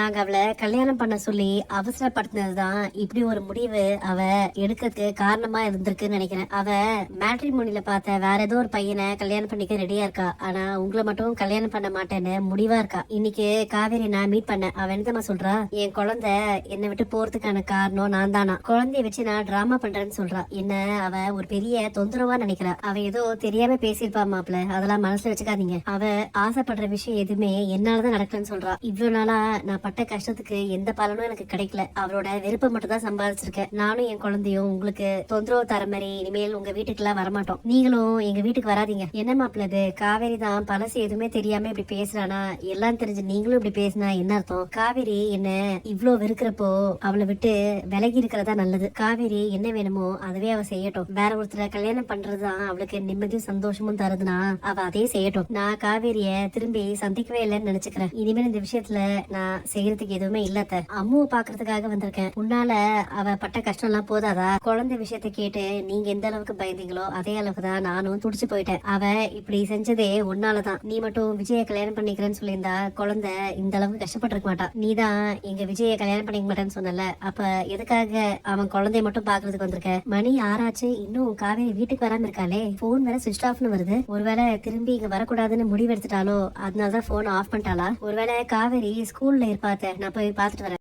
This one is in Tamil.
நாங்க அவளை கல்யாணம் பண்ண சொல்லி அவசரப்படுத்தினதுதான் இப்படி ஒரு முடிவு அவ எடுக்கிறதுக்கு காரணமா இருந்திருக்குன்னு நினைக்கிறேன். அவ மேட்ரிமோனில பார்த்த வேற ஏதோ ஒரு பையனை கல்யாணம் பண்ணிக்க ரெடியா இருக்கா. ஆனா உங்களை மட்டும் கல்யாணம் பண்ண மாட்டேன்னு முடிவா இருக்கா. இன்னைக்கு காவேரி நான் மீட் பண்ணேன். அவ என்னமா சொல்றா, என் குழந்தை என்னை விட்டு போறதுக்கான காரணம் நான் தானா, குழந்தைய வச்சு நான் டிராமா பண்றேன்னு சொல்றா. என்ன அவ ஒரு பெரிய தொந்தரவா நினைக்கிறா. அவ ஏதோ தெரியாம பேசியிருப்பா மாப்ள, அதெல்லாம் மனசுல வச்சுக்காதீங்க. அவ ஆசைப்படுற விஷயம் எதுவுமே என்னாலதான் நடக்கலன்னு சொல்றா. இவ்வளவு நாளா நான் பட்ட கஷ்டத்துக்கு எந்த பலனும் எனக்கு கிடைக்கல. அவரோட விருப்பம் மட்டும் தான் சம்பாதிச்சிருக்கேன். நானும் என் குழந்தையும் உங்களுக்கு தொந்தரவு தர மாதிரி இனிமேல் உங்க வீட்டுக்கு எல்லாம் வரமாட்டோம். நீங்களும் எங்க வீட்டுக்கு வராதீங்க. என்ன மாப்பிள்ள இது, காவேரி தான் பழசு எதுவுமே தெரியாம இப்படி பேசுறானா, எல்லாம் தெரிஞ்சு நீங்களும் இப்படி பேசினா என்ன அர்த்தம்? காவேரி என்ன இவ்ளோ வெறுக்கிறப்போ அவளை விட்டு விலகி இருக்கிறதா நல்லது. காவேரி என்ன வேணுமோ அதுவே அவ செய்யட்டும். வேற ஒருத்தர கல்யாணம் பண்றதுதான் அவளுக்கு நிம்மதியும் சந்தோஷமும் தருதுன்னா அவ அதே செய்யட்டும். நான் காவேரிய திரும்பி சந்திக்கவே இல்லைன்னு நினைச்சுக்கிறேன். இனிமேல் இந்த விஷயத்துல நான் செய்யறதுக்கு எதுவுமே இல்லத்த. அம்முவை பாக்குறதுக்காக வந்திருக்கேன். உன்னால அவ பட்ட கஷ்டம் எல்லாம் போதாதா? குழந்தை விஷயத்த கேட்டு நீங்க எந்த அளவுக்கு பயந்தீங்களோ அதே அளவுக்கு தான் நானும் துடிச்சு போயிட்டேன். அவ இப்படி செஞ்சதே உன்னாலதான். நீ மட்டும் விஜய கல்யாணம் பண்ணிக்கிறேன்னு சொல்லியிருந்தா குழந்தை இந்த அளவுக்கு கஷ்டப்பட்டிருக்க மாட்டா. நீதான் எங்க விஜய கல்யாணம் பண்ணிக்க மாட்டேன்னு சொன்னல, அப்ப எதுக்காக அவன் குழந்தைய மட்டும் பாக்குறதுக்கு வந்திருக்க? மணி ஆறாச்சு, இன்னும் காவேரி வீட்டுக்கு வராம இருக்காளே. போன் வேற சுவிட்ச் ஆஃப்னு வருது. ஒருவேளை திரும்பி இங்க வரக்கூடாதுன்னு முடிவு எடுத்துட்டாலோ, அதனாலதான் போன் ஆஃப் பண்ணிட்டாளா? ஒருவேளை காவேரி ஸ்கூல்ல இருப்பாத்த, நான் போய் பாத்துட்டு வரேன்.